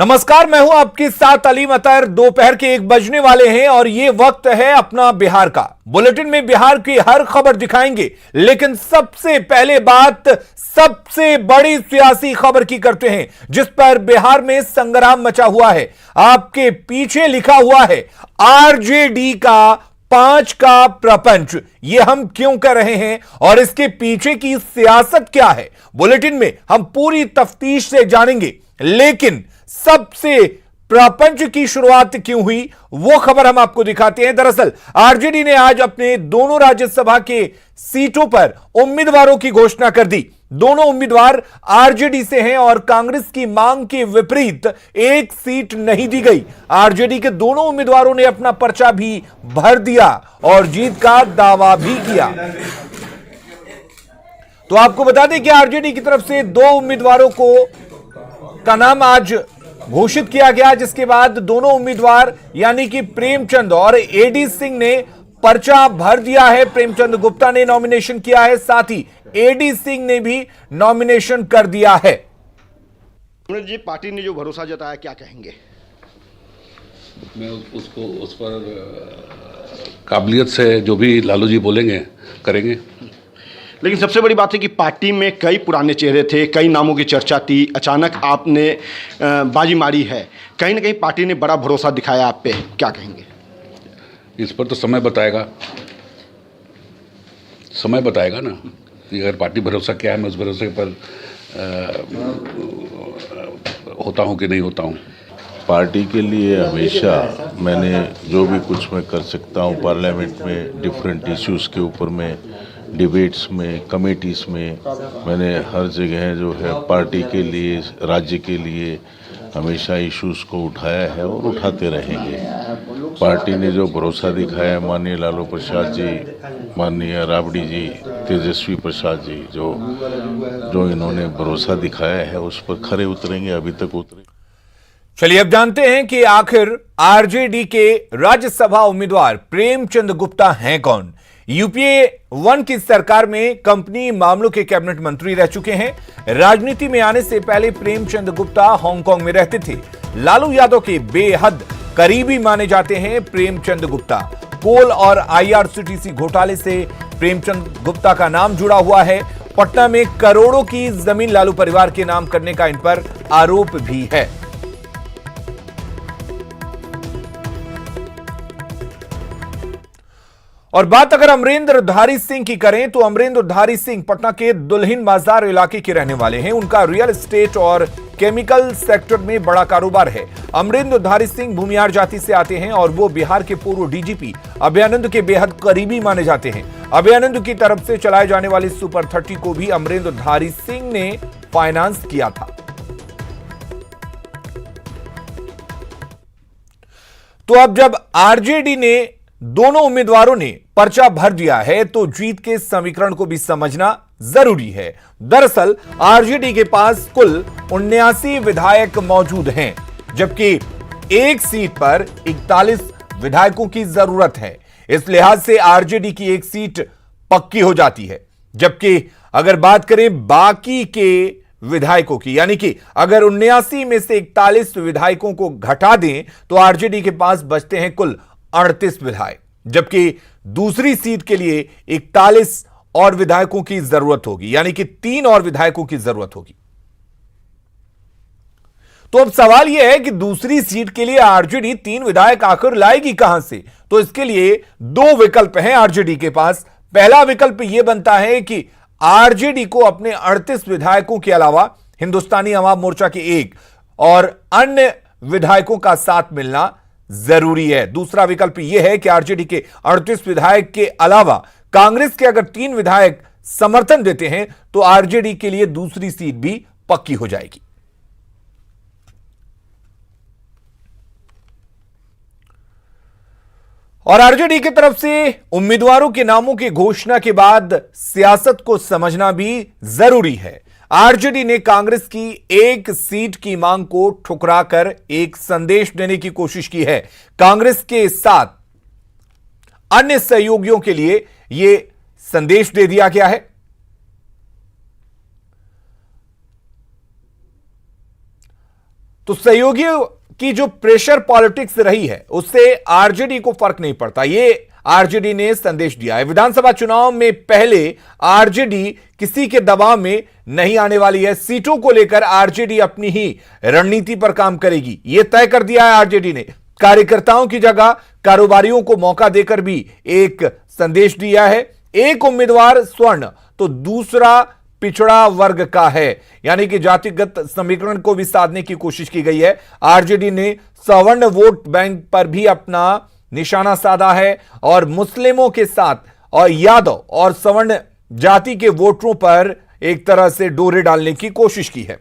नमस्कार, मैं हूं आपके साथ अली मतर। दोपहर के 1 बजने वाले हैं और ये वक्त है अपना बिहार का। बुलेटिन में बिहार की हर खबर दिखाएंगे, लेकिन सबसे पहले बात सबसे बड़ी सियासी खबर की करते हैं, जिस पर बिहार में संग्राम मचा हुआ है। आपके पीछे लिखा हुआ है आरजेडी का 5 का प्रपंच। ये हम क्यों कर रहे हैं और इसके पीछे की सियासत क्या है, बुलेटिन में हम पूरी तफ्तीश से जानेंगे। लेकिन सबसे प्रपंच की शुरुआत क्यों हुई, वो खबर हम आपको दिखाते हैं। दरअसल आरजेडी ने आज अपने दोनों राज्यसभा के सीटों पर उम्मीदवारों की घोषणा कर दी। दोनों उम्मीदवार आरजेडी से हैं और कांग्रेस की मांग के विपरीत एक सीट नहीं दी गई। आरजेडी के दोनों उम्मीदवारों ने अपना पर्चा भी भर दिया और जीत का दावा भी किया। तो आपको बता दें कि आरजेडी की तरफ से 2 उम्मीदवारों का नाम आज घोषित किया गया, जिसके बाद दोनों उम्मीदवार यानी कि प्रेमचंद और एडी सिंह ने पर्चा भर दिया है। प्रेमचंद गुप्ता ने नॉमिनेशन किया है, साथ ही एडी सिंह ने भी नॉमिनेशन कर दिया है। जी, पार्टी ने जो भरोसा जताया, क्या कहेंगे? मैं उसको उस पर काबिलियत से जो भी लालू जी बोलेंगे करेंगे। लेकिन सबसे बड़ी बात है कि पार्टी में कई पुराने चेहरे थे, कई नामों की चर्चा थी, अचानक आपने बाजी मारी है। कहीं ना कहीं पार्टी ने बड़ा भरोसा दिखाया आप पे, क्या कहेंगे? इस पर तो समय बताएगा ना कि अगर पार्टी भरोसा क्या है, मैं उस भरोसे पर होता हूं कि नहीं होता हूं। पार्टी के लिए हमेशा मैंने जो भी कुछ मैं कर सकता हूं पार्लियामेंट में, डिफरेंट इश्यूज़ के ऊपर में, डिबेट्स में, कमेटीज़ में, मैंने हर जगह जो है पार्टी के लिए, राज्य के लिए हमेशा इश्यूज़ को उठाया है और उठाते रहेंगे। पार्टी ने जो भरोसा दिखाया, माननीय लालू प्रसाद जी, माननीय राबड़ी जी, तेजस्वी प्रसाद जी, जो इन्होंने भरोसा दिखाया है उस पर खरे उतरेंगे, अभी तक उतरे। चलिए अब जानते हैं कि आखिर आरजेडी के राज्यसभा उम्मीदवार प्रेमचंद गुप्ता हैं कौन। यूपीए 1 की सरकार में कंपनी मामलों के कैबिनेट मंत्री रह चुके हैं। राजनीति में आने से पहले प्रेमचंद गुप्ता हांगकांग में रहते थे। लालू यादव के बेहद करीबी माने जाते हैं प्रेमचंद गुप्ता। कोल और आईआरसीटीसी घोटाले से प्रेमचंद गुप्ता का नाम जुड़ा हुआ है। पटना में करोड़ों की जमीन लालू परिवार के नाम करने का इन पर आरोप भी है। और बात अगर अमरेंद्रधारी सिंह की करें तो अमरेंद्रधारी सिंह पटना के दुल्हिन बाजार इलाके के रहने वाले हैं। उनका रियल एस्टेट और केमिकल सेक्टर में बड़ा कारोबार है। अमरेंद्रधारी सिंह भूमिहार जाति से आते हैं और वो बिहार के पूर्व डीजीपी अभयानंद के बेहद करीबी माने जाते हैं। अभयानंद की तरफ से चलाए जाने वाली सुपर 30 को भी अमरेंद्रधारी सिंह ने फाइनेंस किया था। तो अब जब आरजेडी ने दोनों उम्मीदवारों ने पर्चा भर दिया है तो जीत के समीकरण को भी समझना जरूरी है। दरअसल आरजेडी के पास कुल 79 विधायक मौजूद हैं, जबकि एक सीट पर 41 विधायकों की जरूरत है। इस लिहाज से आरजेडी की एक सीट पक्की हो जाती है। जबकि अगर बात करें बाकी के विधायकों की, यानी कि अगर 79 में से 41 विधायकों को घटा दें तो आरजेडी के पास बचते हैं कुल 38 विधायक, जबकि दूसरी सीट के लिए 41 और विधायकों की जरूरत होगी, यानी कि 3 और विधायकों की जरूरत होगी। तो अब सवाल यह है कि दूसरी सीट के लिए आरजेडी 3 विधायक आखिर लाएगी कहां से। तो इसके लिए 2 विकल्प हैं आरजेडी के पास। पहला विकल्प यह बनता है कि आरजेडी को अपने 38 विधायकों के अलावा हिंदुस्तानी अवाम मोर्चा के 1 और अन्य विधायकों का साथ मिलना जरूरी है। दूसरा विकल्प यह है कि आरजेडी के 38 विधायक के अलावा कांग्रेस के अगर 3 विधायक समर्थन देते हैं तो आरजेडी के लिए दूसरी सीट भी पक्की हो जाएगी। और आरजेडी की तरफ से उम्मीदवारों के नामों की घोषणा के बाद सियासत को समझना भी जरूरी है। आरजेडी ने कांग्रेस की एक सीट की मांग को ठुकराकर एक संदेश देने की कोशिश की है। कांग्रेस के साथ अन्य सहयोगियों के लिए यह संदेश दे दिया गया है। तो सहयोगियों की जो प्रेशर पॉलिटिक्स रही है उससे आरजेडी को फर्क नहीं पड़ता, ये आरजेडी ने संदेश दिया है। विधानसभा चुनाव में पहले आरजेडी किसी के दबाव में नहीं आने वाली है। सीटों को लेकर आरजेडी अपनी ही रणनीति पर काम करेगी, यह तय कर दिया है आरजेडी ने। कार्यकर्ताओं की जगह कारोबारियों को मौका देकर भी एक संदेश दिया है। एक उम्मीदवार स्वर्ण तो दूसरा पिछड़ा वर्ग का है, यानी कि जातिगत समीकरण को भी साधने की कोशिश की गई है। आरजेडी ने सवर्ण वोट बैंक पर भी अपना निशाना साधा है और मुस्लिमों के साथ और यादव और सवर्ण जाति के वोटरों पर एक तरह से डोरे डालने की कोशिश की है।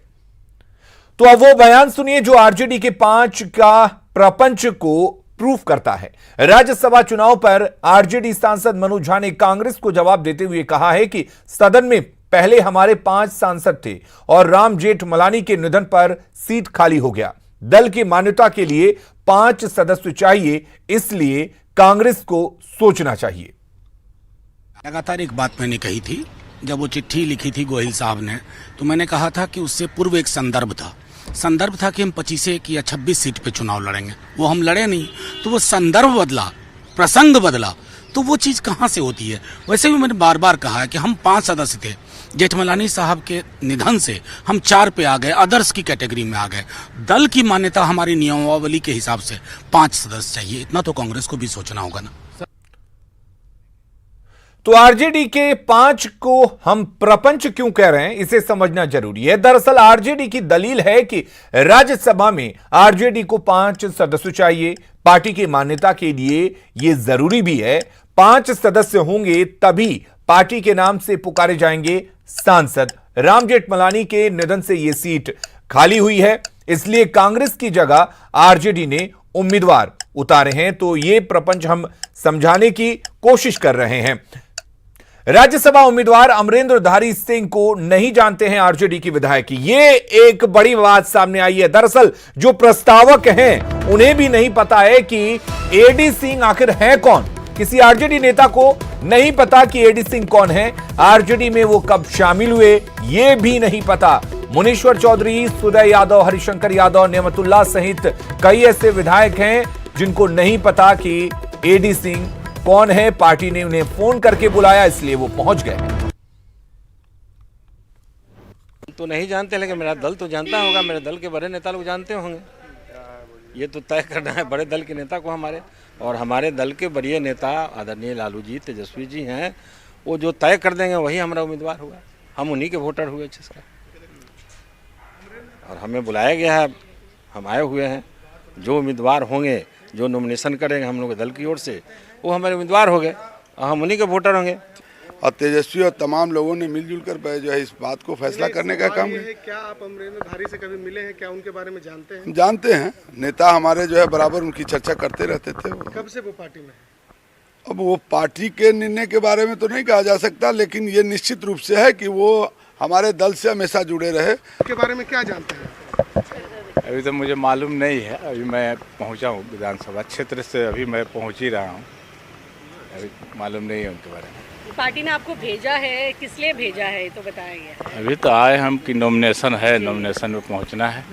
तो अब वो बयान सुनिए जो आरजेडी के 5 का प्रपंच को प्रूफ करता है। राज्यसभा चुनाव पर आरजेडी सांसद मनोज झा ने कांग्रेस को जवाब देते हुए कहा है कि सदन में पहले हमारे 5 सांसद थे और राम जेठमलानी के निधन पर सीट खाली हो गया। दल की मान्यता के लिए 5 सदस्य चाहिए, इसलिए कांग्रेस को सोचना चाहिए। लगातार एक बात मैंने कही थी, जब वो चिट्ठी लिखी थी गोहिल साहब ने, तो मैंने कहा था कि उससे पूर्व एक संदर्भ था कि हम 25 या 26 सीट पे चुनाव लड़ेंगे। वो हम लड़े नहीं, तो वो संदर्भ बदला, प्रसंग बदला, तो वो चीज कहां से होती है। वैसे भी मैंने बार बार कहा है कि हम 5 सदस्य थे, जेठमलानी साहब के निधन से हम 4 पे आ गए, अदर्स की कैटेगरी में आ गए। दल की मान्यता हमारी नियमावली के हिसाब से 5 सदस्य चाहिए, इतना तो कांग्रेस को भी सोचना होगा ना। तो आरजेडी के 5 को हम प्रपंच क्यों कह रहे हैं, इसे समझना जरूरी है। दरअसल आरजेडी की दलील है कि राज्यसभा में आरजेडी को 5 सदस्य चाहिए। पार्टी की मान्यता के लिए यह जरूरी भी है। 5 सदस्य होंगे तभी पार्टी के नाम से पुकारे जाएंगे सांसद। राम जेठमलानी के निधन से यह सीट खाली हुई है, इसलिए कांग्रेस की जगह आरजेडी ने उम्मीदवार उतारे हैं। तो यह प्रपंच हम समझाने की कोशिश कर रहे हैं। राज्यसभा उम्मीदवार अमरेंद्रधारी सिंह को नहीं जानते हैं आरजेडी की विधायक, ये एक बड़ी बात सामने आई है। दरअसल जो प्रस्तावक हैं उन्हें भी नहीं पता है कि एडी सिंह आखिर है कौन। किसी आरजेडी नेता को नहीं पता कि एडी सिंह कौन है, आरजेडी में वो कब शामिल हुए ये भी नहीं पता। मुनीश्वर चौधरी, सुदय यादव, हरिशंकर यादव, नेमतुल्लाह सहित कई ऐसे विधायक हैं जिनको नहीं पता कि एडी सिंह कौन है। पार्टी ने उन्हें फोन करके बुलाया, इसलिए वो पहुंच गए। तो नहीं जानते, लेकिन मेरा दल तो जानता होगा, मेरे दल के बड़े नेता लोग जानते होंगे। ये तो तय करना है बड़े दल के नेता को हमारे, और हमारे दल के बड़े नेता आदरणीय लालू जी, तेजस्वी जी हैं, वो जो तय कर देंगे वही हमारा उम्मीदवार होगा। हम उन्हीं के वोटर हुए छत्तीसगढ़, और हमें बुलाया गया है, हम आए हुए हैं। जो उम्मीदवार होंगे, जो नॉमिनेशन करेंगे हम लोग दल की ओर से, वो हमारे उम्मीदवार हो गए और हम उन्हीं के वोटर होंगे। और तेजस्वी और तमाम लोगों ने मिलजुल कर जो है इस बात को फैसला करने का काम है। क्या आप अमरेंद्रधारी से कभी मिले हैं, क्या उनके बारे में जानते हैं? जानते हैं, नेता हमारे जो है बराबर उनकी चर्चा करते रहते थे। कब से वो पार्टी में है? अब वो पार्टी के निर्णय के बारे में तो नहीं कहा जा सकता, लेकिन ये निश्चित रूप से है कि वो हमारे दल से हमेशा जुड़े रहे। उसके बारे में क्या जानते हैं? अभी तो मुझे मालूम नहीं है, अभी मैं पहुंचा हूँ विधानसभा क्षेत्र से, अभी मैं पहुंच ही रहा हूँ, अभी मालूम नहीं है उनके बारे में। पार्टी ने आपको भेजा है, किस लिए भेजा है तो बताएंगे? अभी तो आए हम कि नॉमिनेशन है, नॉमिनेशन में पहुंचना है।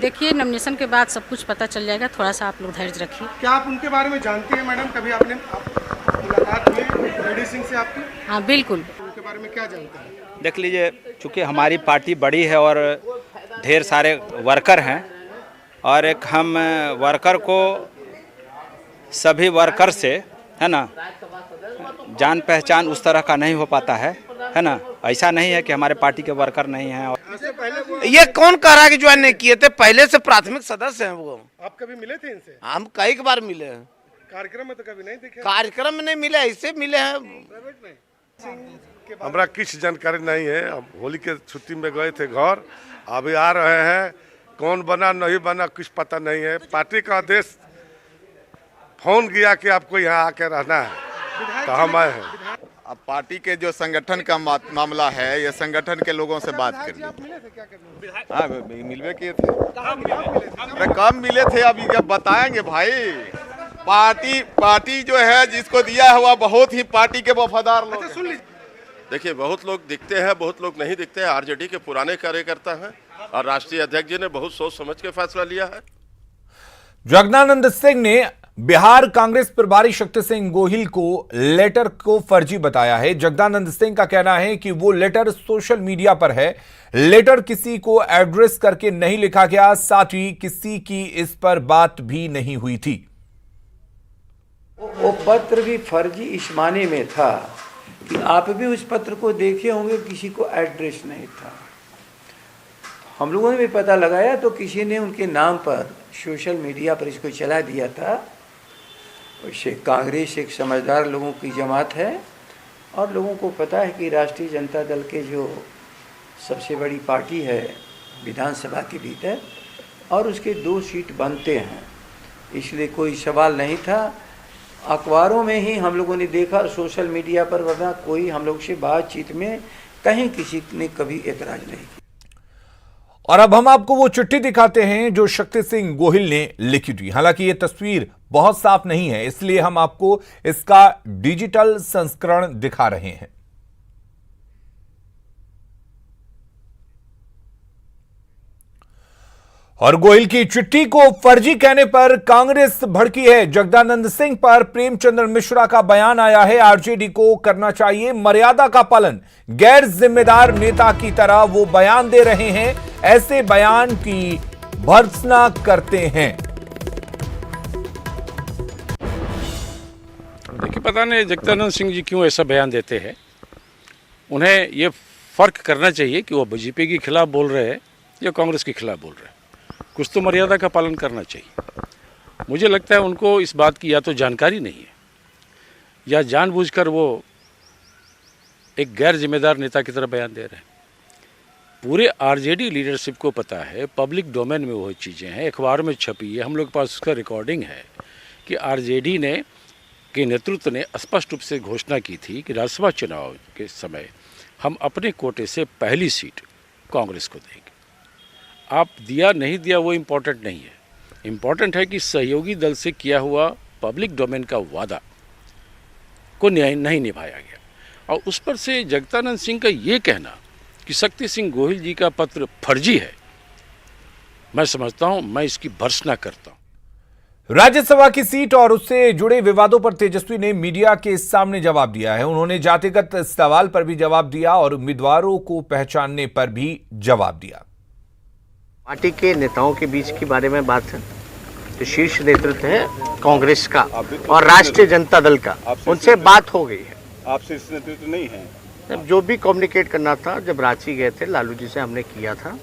देखिए, नॉमिनेशन के बाद सब कुछ पता चल जाएगा, थोड़ा सा आप लोग धैर्य रखिए। क्या आप उनके बारे में जानती हैं मैडम? कभी आपने मुलाकात हुई एडी सिंह से आपकी? हाँ बिल्कुल। उनके बारे में क्या जानते हैं? देख लीजिए, चूँकि हमारी पार्टी बड़ी है और ढेर सारे वर्कर हैं, और एक हम वर्कर को सभी वर्कर से, है ना, जान पहचान उस तरह का नहीं हो पाता है ना। ऐसा नहीं है कि हमारे पार्टी के वर्कर नहीं हैं। ये कौन कह रहा है कि ज्वाइन नहीं किए थे? पहले से प्राथमिक सदस्य हैं वो। आप कभी मिले थे इनसे? हम कई बार मिले हैं। कार्यक्रम में तो कभी नहीं दिखे? कार्यक्रम में नहीं मिले, ऐसे मिले हैं। हमरा किस जानकारी नहीं है। अब होली के छुट्टी में गए थे घर, अभी आ रहे हैं। कौन बना नहीं बना कुछ पता नहीं है। पार्टी का आदेश फोन किया कि आपको यहाँ आके रहना है, तो हम आए हैं। अब पार्टी के जो संगठन का मामला है, ये संगठन के लोगों से बात कर ली। हाँ, मिलवे किए थे। अरे कब मिले थे, अभी जब बताएंगे भाई। पार्टी जो है जिसको दिया हुआ बहुत ही पार्टी के वफादार लोग हैं। देखिए, बहुत लोग दिखते हैं, बहुत लोग नहीं दिखते हैं। आरजेडी के पुराने कार्यकर्ता हैं, और राष्ट्रीय अध्यक्ष जी ने बहुत सोच समझ के फैसला लिया है। जगदानंद सिंह ने बिहार कांग्रेस प्रभारी शक्ति सिंह गोहिल को लेटर को फर्जी बताया है। जगदानंद सिंह का कहना है कि वो लेटर सोशल मीडिया पर है। लेटर किसी को एड्रेस करके नहीं लिखा गया, साथ ही किसी की इस पर बात भी नहीं हुई थी। वो पत्र भी फर्जी इस माने में था कि आप भी उस पत्र को देखे होंगे, किसी को एड्रेस नहीं था। हम लोगों ने भी पता लगाया तो किसी ने उनके नाम पर सोशल मीडिया पर इसको चला दिया था। वैसे कांग्रेस एक समझदार लोगों की जमात है और लोगों को पता है कि राष्ट्रीय जनता दल के जो सबसे बड़ी पार्टी है विधानसभा के भीतर, और उसके 2 सीट बनते हैं, इसलिए कोई सवाल नहीं था। अखबारों में ही हम लोगों ने देखा, सोशल मीडिया पर, वरना कोई हम लोग से बातचीत में कहीं किसी ने कभी एतराज नहीं किया। और अब हम आपको वो चिट्ठी दिखाते हैं जो शक्ति सिंह गोहिल ने लिखी थी। हालांकि ये तस्वीर बहुत साफ नहीं है, इसलिए हम आपको इसका डिजिटल संस्करण दिखा रहे हैं। और गोहिल की चिट्ठी को फर्जी कहने पर कांग्रेस भड़की है। जगदानंद सिंह पर प्रेमचंद्र मिश्रा का बयान आया है। आरजेडी को करना चाहिए मर्यादा का पालन। गैर जिम्मेदार नेता की तरह वो बयान दे रहे हैं, ऐसे बयान की भर्त्सना करते हैं। देखिए, पता नहीं जगदानंद सिंह जी क्यों ऐसा बयान देते हैं। उन्हें ये फर्क करना चाहिए कि वो बीजेपी के खिलाफ बोल रहे हैं या कांग्रेस के खिलाफ बोल रहे हैं। कुछ तो मर्यादा का पालन करना चाहिए। मुझे लगता है उनको इस बात की या तो जानकारी नहीं है या जानबूझकर वो एक गैर जिम्मेदार नेता की तरह बयान दे रहे हैं। पूरे आरजेडी लीडरशिप को पता है, पब्लिक डोमेन में वो चीज़ें हैं, अखबार में छपी है, हम लोग के पास उसका रिकॉर्डिंग है कि आरजेडी ने के नेतृत्व ने स्पष्ट रूप से घोषणा की थी कि राज्यसभा चुनाव के समय हम अपने कोटे से पहली सीट कांग्रेस को देंगे। आप दिया नहीं दिया वो इम्पोर्टेंट नहीं है, इम्पोर्टेंट है कि सहयोगी दल से किया हुआ पब्लिक डोमेन का वादा को नहीं निभाया गया। और उस पर से जगदानंद सिंह का ये कहना कि शक्ति सिंह गोहिल जी का पत्र फर्जी है, मैं समझता हूं, मैं इसकी भर्त्सना करता हूं। राज्यसभा की सीट और उससे जुड़े विवादों पर तेजस्वी ने मीडिया के सामने जवाब दिया है। उन्होंने जातिगत सवाल पर भी जवाब दिया और उम्मीदवारों को पहचानने पर भी जवाब दिया। पार्टी के नेताओं के बीच के बारे में बात है, जो शीर्ष नेतृत्व है कांग्रेस का और राष्ट्रीय जनता दल का, उनसे बात हो गई है। आप शीर्ष नेतृत्व नहीं है? जो भी कम्युनिकेट करना था, जब रांची गए थे लालू जी से हमने किया था,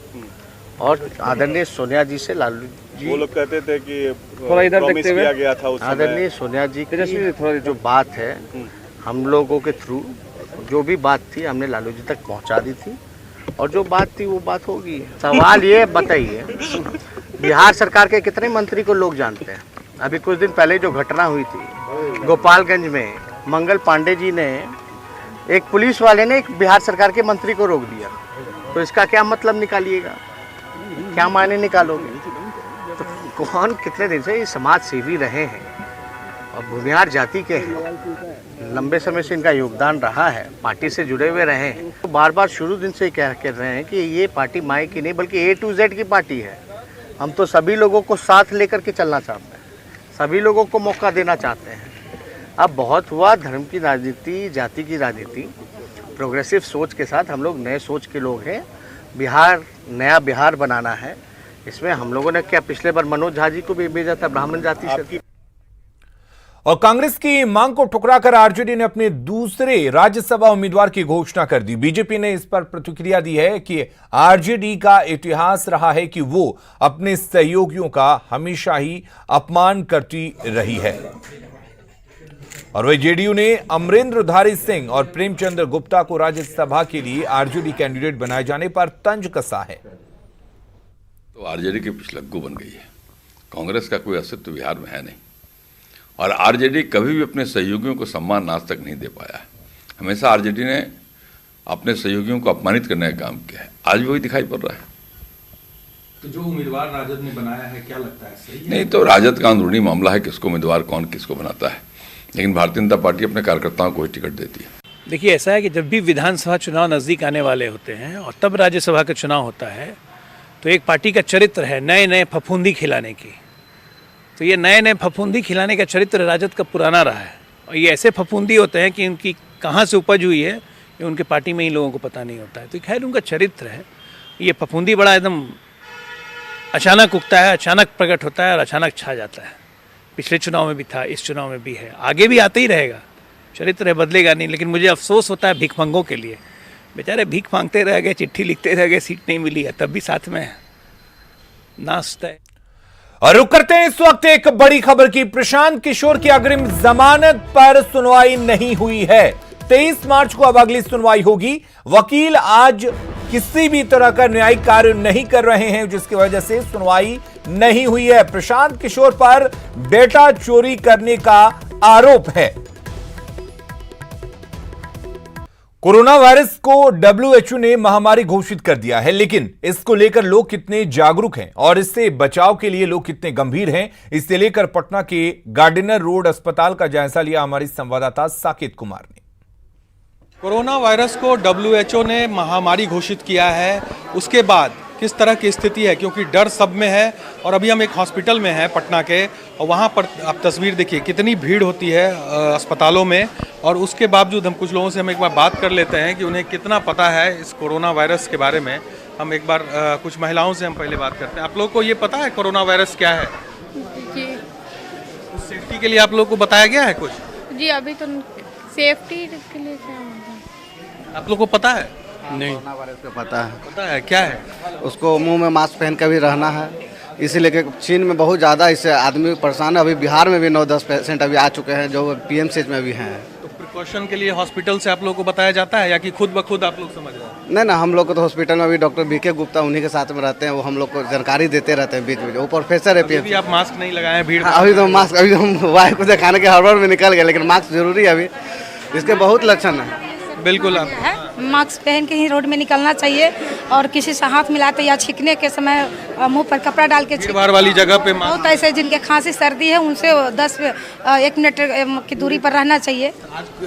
और आदरणीय सोनिया जी से लालू जी, वो लोग कहते थे कि थोड़ा इधर देखते हुए किया गया था उस समय। आदरणीय सोनिया जी की जो बात है, हम लोगों के थ्रू जो भी बात थी हमने लालू जी तक पहुंचा दी थी, और जो बात थी वो बात होगी। सवाल ये बताइए, बिहार सरकार के कितने मंत्री को लोग जानते हैं? अभी कुछ दिन पहले जो घटना हुई थी गोपालगंज में, मंगल पांडे जी ने, एक पुलिस वाले ने एक बिहार सरकार के मंत्री को रोक दिया, तो इसका क्या मतलब निकालिएगा, क्या मायने निकालोगे? तो कौन कितने दिन से ये समाज सेवी रहे हैं और भूमिहार जाति के हैं, लंबे समय से इनका योगदान रहा है, पार्टी से जुड़े हुए रहे हैं, तो बार बार शुरू दिन से कह रहे हैं कि ये पार्टी माई की नहीं बल्कि A to Z की पार्टी है। हम तो सभी लोगों को साथ लेकर के चलना चाहते हैं, सभी लोगों को मौका देना चाहते हैं। अब बहुत हुआ धर्म की राजनीति, जाति की राजनीति, प्रोग्रेसिव सोच के साथ हम लोग नए सोच के लोग हैं। बिहार नया बिहार बनाना है, इसमें हम लोगों ने क्या पिछले बार मनोज झा जी को भी भेजा था ब्राह्मण जाति से। और कांग्रेस की मांग को ठुकराकर आरजेडी ने अपने दूसरे राज्यसभा उम्मीदवार की घोषणा कर दी। बीजेपी ने इस पर प्रतिक्रिया दी है कि आरजेडी का इतिहास रहा है कि वो अपने सहयोगियों का हमेशा ही अपमान करती रही है। और वही जेडीयू ने अमरेंद्रधारी सिंह और प्रेमचंद्र गुप्ता को राज्यसभा के लिए आरजेडी कैंडिडेट बनाए जाने पर तंज कसा है। तो आरजेडी की पिछलग्गू बन गई है। कांग्रेस का कोई अस्तित्व बिहार में है नहीं, और आरजेडी कभी भी अपने सहयोगियों को सम्मान आज तक नहीं दे पाया है। हमेशा आरजेडी ने अपने सहयोगियों को अपमानित करने का काम किया है, आज भी वही दिखाई पड़ रहा है। तो जो उम्मीदवार राजद ने बनाया है, क्या लगता है सही है? नहीं, तो राजद का अंदरूनी मामला है, किसको उम्मीदवार कौन किसको बनाता है, लेकिन भारतीय जनता पार्टी अपने कार्यकर्ताओं को ही टिकट देती है। देखिए, ऐसा है कि जब भी विधानसभा चुनाव नज़दीक आने वाले होते हैं और तब राज्यसभा का चुनाव होता है, तो एक पार्टी का चरित्र है नए नए फफूंदी खिलाने की। तो ये नए नए फफूंदी खिलाने का चरित्र राजद का पुराना रहा है, और ये ऐसे फफूंदी होते हैं कि उनकी कहाँ से उपज हुई है ये उनके पार्टी में ही लोगों को पता नहीं होता है। तो खैर उनका चरित्र है। ये फफूंदी बड़ा एकदम अचानक उगता है, अचानक प्रकट होता है और अचानक छा जाता है। पिछले चुनाव में भी था, इस चुनाव में भी है, आगे भी आते ही रहेगा। चरित्र है, बदलेगा नहीं। लेकिन मुझे अफसोस होता है भिखमंगों के लिए। बेचारे भीख मांगते रह गए, चिट्ठी लिखते रह गए, सीट नहीं मिली है, तब भी साथ में नाचता है। और रुक करते हैं इस वक्त एक बड़ी खबर की। प्रशांत किशोर की अग्रिम जमानत पर सुनवाई नहीं हुई है। 23 मार्च को अब अगली सुनवाई होगी। वकील आज किसी भी तरह का न्यायिक कार्य नहीं कर रहे हैं, जिसकी वजह से सुनवाई नहीं हुई है। प्रशांत किशोर पर डेटा चोरी करने का आरोप है। कोरोना वायरस को WHO ने महामारी घोषित कर दिया है, लेकिन इसको लेकर लोग कितने जागरूक हैं और इससे बचाव के लिए लोग कितने गंभीर हैं, इससे लेकर पटना के गार्डिनर रोड अस्पताल का जायजा लिया हमारी संवाददाता साकेत कुमार ने। कोरोना वायरस को WHO ने महामारी घोषित किया है, उसके बाद किस तरह की स्थिति है, क्योंकि डर सब में है। और अभी हम एक हॉस्पिटल में हैं पटना के, और वहाँ पर आप तस्वीर देखिए कितनी भीड़ होती है अस्पतालों में। और उसके बावजूद हम कुछ लोगों से हम एक बार बात कर लेते हैं कि उन्हें कितना पता है इस कोरोना वायरस के बारे में। हम एक बार कुछ महिलाओं से हम पहले बात करते हैं। आप लोग को ये पता है कोरोना वायरस क्या है? जी। उस सेफ्टी के लिए आप लोग को बताया गया है कुछ? जी अभी तो सेफ्टी के लिए क्या आप लोग को पता है? नहीं, कोरोना वायरस का पता है क्या है? उसको मुंह में मास्क पहन कर भी रहना है, इसीलिए कि चीन में बहुत ज़्यादा इससे आदमी परेशान है। अभी बिहार में भी 9-10 पेशेंट अभी आ चुके हैं जो PMCH में भी हैं। तो प्रिकॉशन के लिए हॉस्पिटल से आप लोग को बताया जाता है या कि खुद ब खुद आप लोग समझ रहे हैं? नहीं ना, हम लोग को तो हॉस्पिटल में अभी डॉक्टर BK गुप्ता उन्हीं के साथ में रहते हैं, वो हम लोग को जानकारी देते रहते हैं बीच में। वो प्रोफेसर है अभी आप मास्क नहीं लगाए भीड़? अभी तो मास्क, अभी हम वायर को दिखाने के हड़बड़ में निकल गए, लेकिन मास्क जरूरी है। अभी इसके बहुत लक्षण है। बिल्कुल, आप मास्क पहन के ही रोड में निकलना चाहिए, और किसी से हाथ मिलाते या छींकने के समय मुंह पर कपड़ा डाल के भीड़ वाली जगह पे बहुत ऐसे जिनके खांसी सर्दी है उनसे 1 मिनट की दूरी पर रहना चाहिए।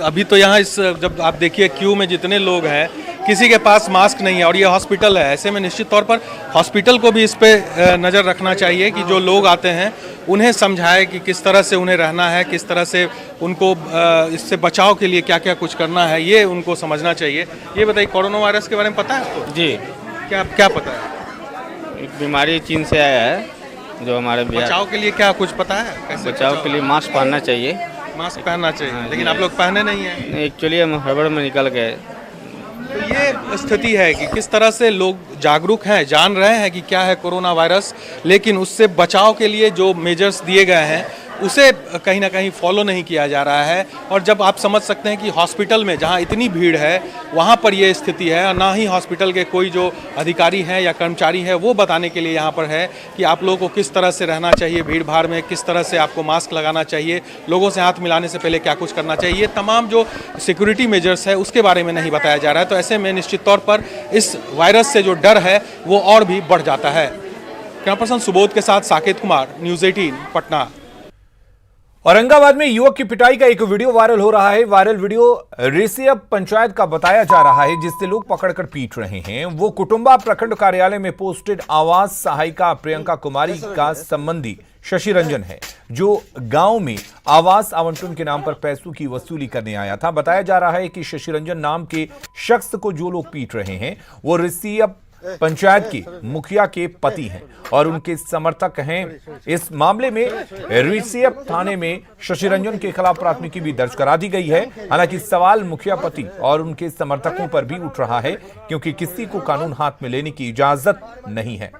अभी तो यहाँ इस जब आप देखिए क्यू में जितने लोग हैं किसी के पास मास्क नहीं है, और ये हॉस्पिटल है। ऐसे में निश्चित तौर पर हॉस्पिटल को भी इस पे नज़र रखना चाहिए कि जो लोग आते हैं उन्हें समझाए कि किस तरह से उन्हें रहना है, किस तरह से उनको इससे बचाव के लिए क्या क्या कुछ करना है, ये उनको समझना चाहिए। ये बताइए कोरोना वायरस के बारे में पता है आपको? जी। क्या पता है? एक बीमारी चीन से आया है जो हमारे बचाव के लिए क्या कुछ पता है? कैसे बचाव के लिए मास्क पहनना चाहिए। मास्क पहनना चाहिए, लेकिन आप लोग पहने नहीं है। एक्चुअली हम हड़बड़ में निकल गए। तो ये स्थिति है कि किस तरह से लोग जागरूक हैं, जान रहे हैं कि क्या है कोरोना वायरस, लेकिन उससे बचाव के लिए जो मेजर्स दिए गए हैं उसे कहीं ना कहीं फॉलो नहीं किया जा रहा है। और जब आप समझ सकते हैं कि हॉस्पिटल में जहां इतनी भीड़ है वहां पर ये स्थिति है, और ना ही हॉस्पिटल के कोई जो अधिकारी हैं या कर्मचारी हैं वो बताने के लिए यहाँ पर है कि आप लोगों को किस तरह से रहना चाहिए भीड़ भाड़ में, किस तरह से आपको मास्क लगाना चाहिए, लोगों से हाथ मिलाने से पहले क्या कुछ करना चाहिए, तमाम जो सिक्योरिटी मेजर्स है उसके बारे में नहीं बताया जा रहा है। तो ऐसे में निश्चित तौर पर इस वायरस से जो डर है वो और भी बढ़ जाता है। कैमरा पर्सन सुबोध के साथ साकेत कुमार, न्यूज़ 18 पटना। औरंगाबाद में युवक की पिटाई का एक वीडियो वायरल हो रहा है। वायरल वीडियो रेसियप पंचायत का बताया जा रहा है, जिससे लोग पकड़कर पीट रहे हैं। वो कुटुंबा प्रखंड कार्यालय में पोस्टेड आवास सहायिका प्रियंका कुमारी का संबंधी शशि रंजन है, जो गांव में आवास आवंटन के नाम पर पैसों की वसूली करने आया था। बताया जा रहा है कि शशि रंजन नाम के शख्स को जो लोग पीट रहे हैं वो रेसियप पंचायत के मुखिया के पति हैं और उनके समर्थक हैं। इस मामले में रेसियप थाने में शशि रंजन के खिलाफ प्राथमिकी भी दर्ज करा दी गई है। हालांकि सवाल मुखिया पति और उनके समर्थकों पर भी उठ रहा है, क्योंकि किसी को कानून हाथ में लेने की इजाजत नहीं है।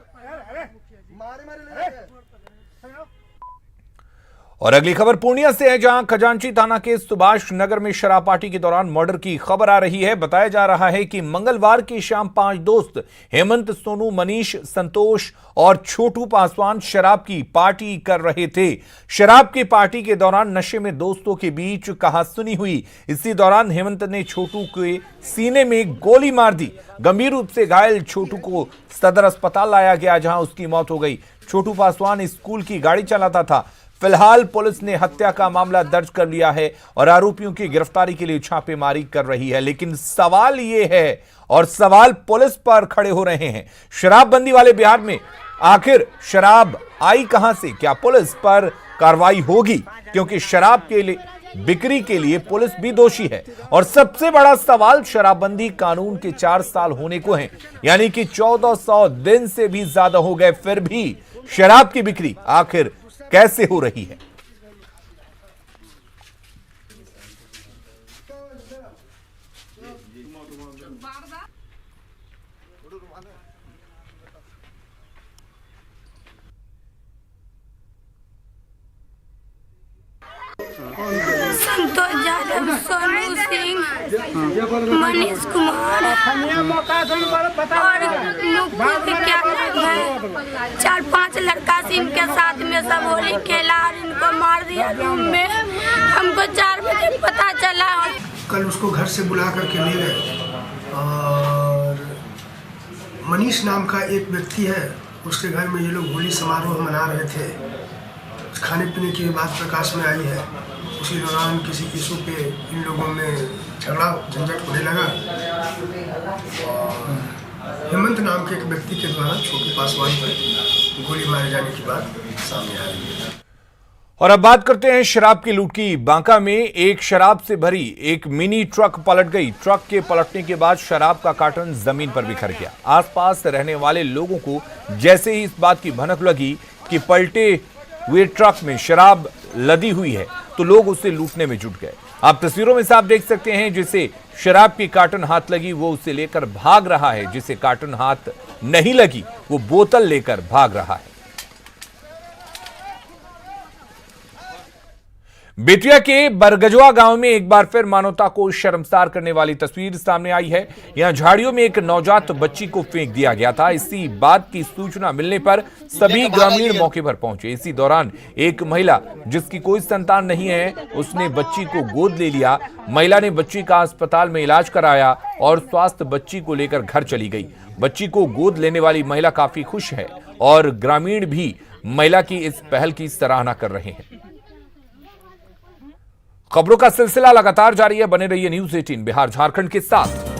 और अगली खबर पूर्णिया से है, जहां खजांची थाना के सुभाष नगर में शराब पार्टी के दौरान मर्डर की खबर आ रही है। बताया जा रहा है कि मंगलवार की शाम 5 दोस्त हेमंत, सोनू, मनीष, संतोष और छोटू पासवान शराब की पार्टी कर रहे थे। शराब की पार्टी के दौरान नशे में दोस्तों के बीच कहासुनी हुई। इसी दौरान हेमंत ने छोटू के सीने में गोली मार दी। गंभीर रूप से घायल छोटू को सदर अस्पताल लाया गया, जहां उसकी मौत हो गई। छोटू पासवान स्कूल की गाड़ी चलाता था। फिलहाल पुलिस ने हत्या का मामला दर्ज कर लिया है और आरोपियों की गिरफ्तारी के लिए छापेमारी कर रही है। लेकिन सवाल यह है और सवाल पुलिस पर खड़े हो रहे हैं, शराबबंदी वाले बिहार में आखिर शराब आई कहां से? क्या पुलिस पर कार्रवाई होगी? क्योंकि शराब के लिए बिक्री के लिए पुलिस भी दोषी है। और सबसे बड़ा सवाल, शराबबंदी कानून के 4 साल होने को हैं, यानी कि 1400 दिन से भी ज्यादा हो गए, फिर भी शराब की बिक्री आखिर कैसे हो रही है? संतोष यादव, सोनू सिंह, मनीष कुमार और मुख्य क्या नाम है, 4-5 लड़का से इनके साथ में सब होली खेला और इनको मार दिया रूम में। हमको 4 बजे पता चला। कल उसको घर से बुला करके ले गए और मनीष नाम का एक व्यक्ति है, उसके घर में ये लोग होली समारोह मना रहे थे। खाने पीने की बात प्रकाश में आई है। उसी दौरान किसी इशू पे इन लोगों में झगड़ा झंझट होने लगा और हेमंत नाम के एक व्यक्ति के द्वारा छोटे पासवान पर गोली मारे जाने की बात सामने आ रही है। और अब बात करते हैं शराब की लूट की। बांका में एक शराब से भरी एक मिनी ट्रक पलट गई। ट्रक के पलटने के बाद शराब का कार्टन जमीन पर बिखर गया। आसपास रहने वाले लोगों को जैसे ही इस बात की भनक लगी कि पलटे हुए ट्रक में शराब लदी हुई है, तो लोग उसे लूटने में जुट गए। आप तस्वीरों में साफ देख सकते हैं, जिसे शराब की कार्टन हाथ लगी वो उसे लेकर भाग रहा है, जिसे कार्टन हाथ नहीं लगी वो बोतल लेकर भाग रहा है। बेतिया के बरगजवा गांव में एक बार फिर मानवता को शर्मसार करने वाली तस्वीर सामने आई है। यहां झाड़ियों में एक नवजात बच्ची को फेंक दिया गया था। इसी बात की सूचना मिलने पर सभी ग्रामीण मौके पर पहुंचे। इसी दौरान एक महिला जिसकी कोई संतान नहीं है, उसने बच्ची को गोद ले लिया। महिला ने बच्ची का अस्पताल में इलाज कराया और स्वास्थ्य बच्ची को लेकर घर चली गई। बच्ची को गोद लेने वाली महिला काफी खुश है और ग्रामीण भी महिला की इस पहल की सराहना कर रहे हैं। खबरों का सिलसिला लगातार जारी है, बने रहिए न्यूज़ 18 बिहार झारखंड के साथ।